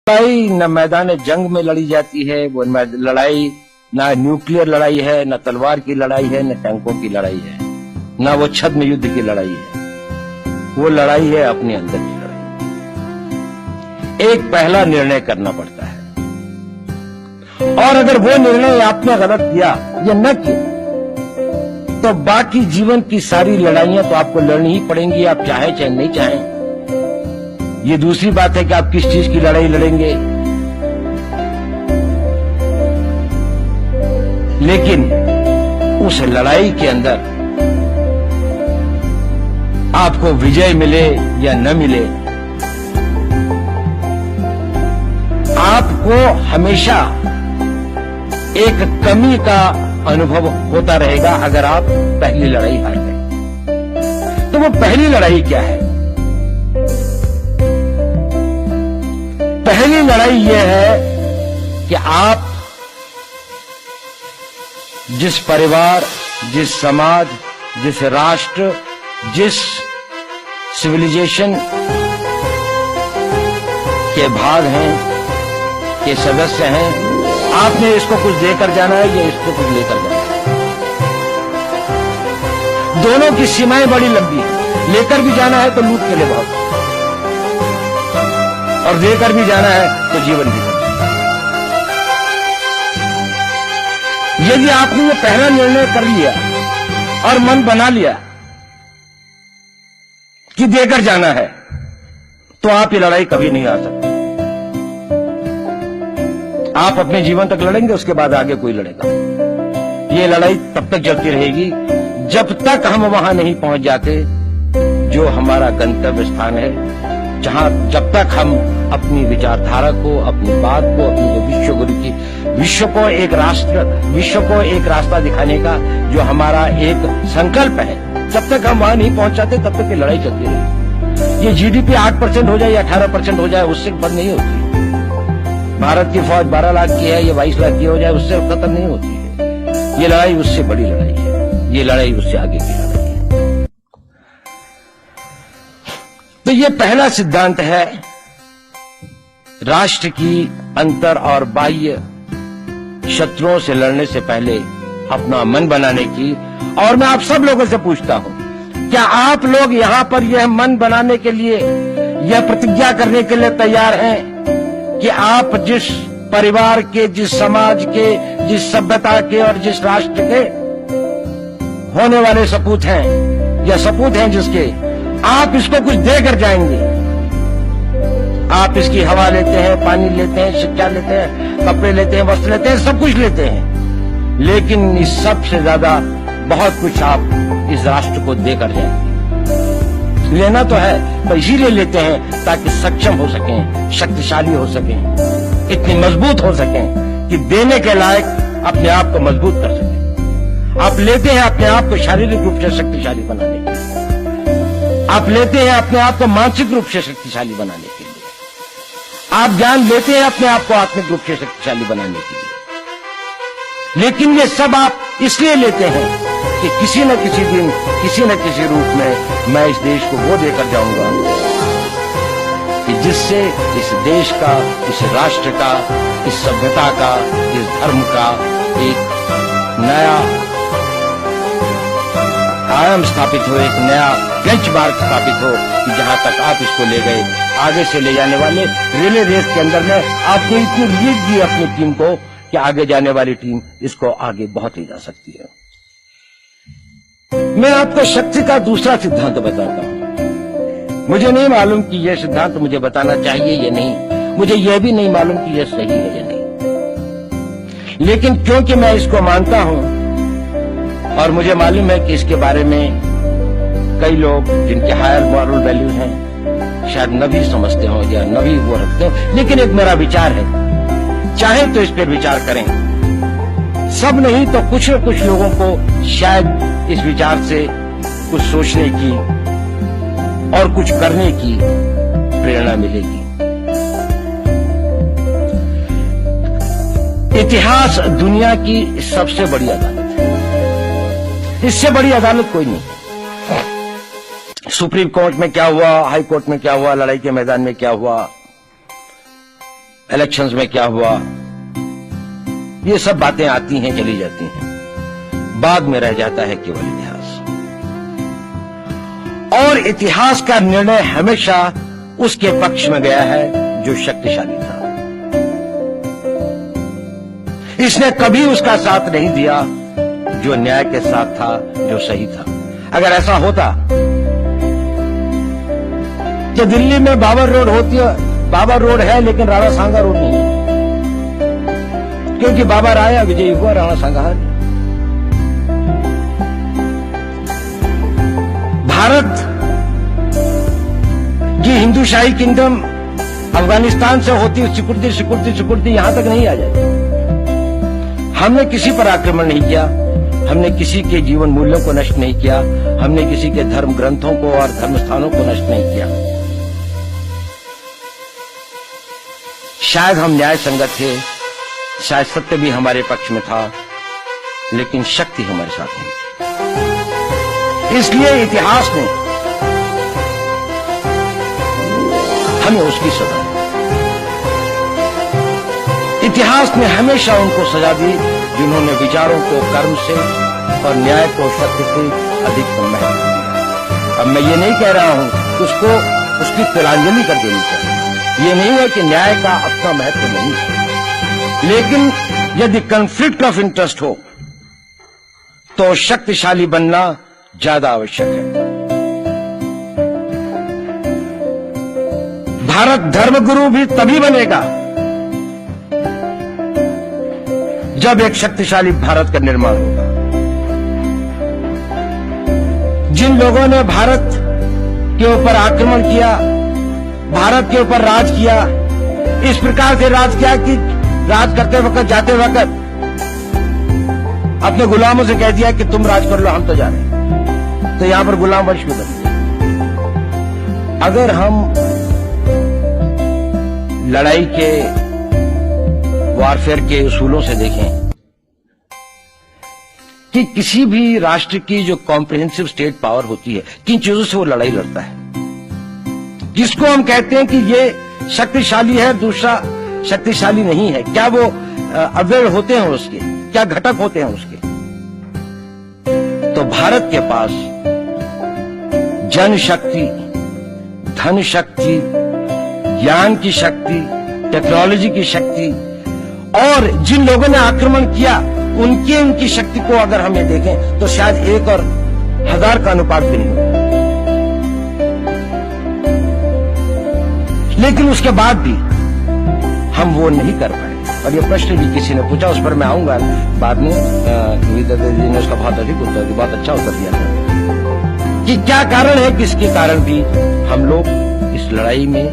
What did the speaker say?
लड़ाई न मैदान जंग में लड़ी जाती है, वो लड़ाई ना न्यूक्लियर लड़ाई है, न तलवार की लड़ाई है, न टैंकों की लड़ाई है, न वो छद्म युद्ध की लड़ाई है। वो लड़ाई है अपने अंदर की लड़ाई। एक पहला निर्णय करना पड़ता है, और अगर वो निर्णय आपने गलत किया या न किया तो बाकी जीवन की सारी लड़ाइयां तो आपको लड़नी ही पड़ेंगी, आप चाहे चाहे नहीं चाहें। ये दूसरी बात है कि आप किस चीज की लड़ाई लड़ेंगे, लेकिन उस लड़ाई के अंदर आपको विजय मिले या न मिले, आपको हमेशा एक कमी का अनुभव होता रहेगा अगर आप पहली लड़ाई हार गए। तो वो पहली लड़ाई क्या है? पहली लड़ाई यह है कि आप जिस परिवार, जिस समाज, जिस राष्ट्र, जिस सिविलाइजेशन के भाग हैं, के सदस्य हैं, आपने इसको कुछ देकर जाना है या इसको कुछ लेकर जाना है। दोनों की सीमाएं बड़ी लंबी है। लेकर भी जाना है तो लूट के लिए बहुत, और देकर भी जाना है तो जीवन भी। यदि आपने ये पहला निर्णय कर लिया और मन बना लिया कि देकर जाना है, तो आप ये लड़ाई कभी नहीं हार सकते। आप अपने जीवन तक लड़ेंगे, उसके बाद आगे कोई लड़ेगा। ये लड़ाई तब तक चलती रहेगी जब तक हम वहां नहीं पहुंच जाते जो हमारा गंतव्य स्थान है, जब तक हम अपनी विचारधारा को, अपनी बात को, अपनी विश्व को एक रास्ता दिखाने का जो हमारा एक संकल्प है, जब तक हम वहां नहीं पहुंच जाते तब तक ये लड़ाई चलती रहेगी। ये जीडीपी 8% हो जाए या 18% हो जाए, उससे बंद नहीं होती। भारत की फौज 12 लाख की है, ये 22 लाख की हो जाए, उससे खत्म नहीं होती है। ये लड़ाई उससे बड़ी लड़ाई है, ये लड़ाई उससे आगे की लड़ाई है। तो ये पहला सिद्धांत है राष्ट्र की अंतर और बाह्य शत्रुओं से लड़ने से पहले अपना मन बनाने की। और मैं आप सब लोगों से पूछता हूं, क्या आप लोग यहां पर यह मन बनाने के लिए, यह प्रतिज्ञा करने के लिए तैयार हैं कि आप जिस परिवार के, जिस समाज के, जिस सभ्यता के और जिस राष्ट्र के होने वाले सपूत हैं, या सपूत हैं जिसके, आप इसको कुछ देकर जाएंगे? आप इसकी हवा लेते हैं, पानी लेते हैं, शिक्षा लेते हैं, कपड़े लेते हैं, वस्त्र लेते हैं, सब कुछ लेते हैं, लेकिन इस सब से ज्यादा बहुत कुछ आप इस राष्ट्र को देकर जाएंगे। लेना तो है, पर इसीलिए लेते हैं ताकि सक्षम हो सकें, शक्तिशाली हो सकें, इतनी मजबूत हो सकें कि देने के लायक अपने आप को मजबूत कर सकें। आप लेते हैं अपने आप को शारीरिक रूप से शक्तिशाली बनाने के लिए, आप लेते हैं अपने आप को मानसिक रूप से शक्तिशाली बनाने के लिए, आप ज्ञान लेते हैं अपने आप को आत्मिक रूप से शक्तिशाली बनाने के लिए। लेकिन ये सब आप इसलिए लेते हैं कि किसी न किसी दिन, किसी न किसी रूप में मैं इस देश को वो देकर जाऊंगा कि जिससे इस देश का, इस राष्ट्र का, इस सभ्यता का, इस धर्म का एक नया आयाम स्थापित हो, एक नया बेंचमार्क स्थापित हो कि जहां तक आप इसको ले गए, आगे से ले जाने वाले रिले रेस के अंदर में आपने इतनी लीड दी अपनी टीम को कि आगे जाने वाली टीम इसको आगे बहुत ले जा सकती है। मैं आपको शक्ति का दूसरा सिद्धांत बताता हूं। मुझे नहीं मालूम कि यह सिद्धांत मुझे बताना चाहिए या नहीं, मुझे यह भी नहीं मालूम कि यह सही है या नहीं, लेकिन क्योंकि मैं इसको मानता हूं और मुझे मालूम है कि इसके बारे में कई लोग जिनके हायर मॉरल वैल्यू हैं शायद न भी समझते हो या न भी वो रखते हो, लेकिन एक मेरा विचार है, चाहे तो इस पर विचार करें। सब नहीं तो कुछ न कुछ लोगों को शायद इस विचार से कुछ सोचने की और कुछ करने की प्रेरणा मिलेगी। इतिहास दुनिया की सबसे बड़ी अदालत है, इससे बड़ी अदालत कोई नहीं। सुप्रीम कोर्ट में क्या हुआ, हाई कोर्ट में क्या हुआ, लड़ाई के मैदान में क्या हुआ, इलेक्शंस में क्या हुआ, ये सब बातें आती हैं, चली जाती हैं, बाद में रह जाता है केवल इतिहास। और इतिहास का निर्णय हमेशा उसके पक्ष में गया है जो शक्तिशाली था। इसने कभी उसका साथ नहीं दिया जो न्याय के साथ था, जो सही था। अगर ऐसा होता कि दिल्ली में बाबर रोड होती है, बाबर रोड है लेकिन राणा सांगा रोड नहीं है, क्योंकि बाबर आया, विजयी हुआ, राणा सांगा हार। भारत की हिंदूशाही किंगडम अफगानिस्तान से होती सिकुड़ती सिकुड़ती सिकुड़ती यहां तक नहीं आ जाती। हमने किसी पर आक्रमण नहीं किया, हमने किसी के जीवन मूल्यों को नष्ट नहीं किया, हमने किसी के धर्म ग्रंथों को और धर्म स्थानों को नष्ट नहीं किया। शायद हम न्याय संगत थे, शायद सत्य भी हमारे पक्ष में था, लेकिन शक्ति हमारे साथ नहीं थी। इसलिए इतिहास ने हमें उसकी सजा दी। इतिहास ने हमेशा उनको सजा दी जिन्होंने विचारों को कर्म से और न्याय को सत्य से अधिक महत्व दिया। अब मैं ये नहीं कह रहा हूं कि उसको उसकी तिलांजलि कर देनी चाहिए, ये नहीं है कि न्याय का अपना महत्व नहीं है, लेकिन यदि कॉन्फ्लिक्ट ऑफ इंटरेस्ट हो तो शक्तिशाली बनना ज्यादा आवश्यक है। भारत धर्मगुरु भी तभी बनेगा जब एक शक्तिशाली भारत का निर्माण होगा। जिन लोगों ने भारत के ऊपर आक्रमण किया, भारत के ऊपर राज किया, इस प्रकार से राज किया कि राज करते वक्त, जाते वक्त अपने गुलामों से कह दिया कि तुम राज कर लो, हम तो जा रहे हैं, तो यहां पर गुलाम वंश भी बन गया। अगर हम लड़ाई के वारफेयर के उसूलों से देखें कि किसी भी राष्ट्र की जो कॉम्प्रिहेंसिव स्टेट पावर होती है, किन चीजों से वो लड़ाई लड़ता है, किसको हम कहते हैं कि ये शक्तिशाली है, दूसरा शक्तिशाली नहीं है, क्या वो अवयव होते हैं उसके, क्या घटक होते हैं उसके। तो भारत के पास जनशक्ति, धन शक्ति, ज्ञान की शक्ति, टेक्नोलॉजी की शक्ति, और जिन लोगों ने आक्रमण किया उनकी शक्ति को अगर हम ये देखें तो शायद 1 और 1000 का अनुपात भी नहीं होगा। लेकिन उसके बाद भी हम वो नहीं कर पाए। और ये प्रश्न भी किसी ने पूछा, उस पर मैं आऊंगा बाद में। विनीता दीदी ने उसका बहुत अधिक उत्तर दिया, बहुत अच्छा उत्तर दिया कि क्या कारण है, किसके कारण भी हम लोग इस लड़ाई में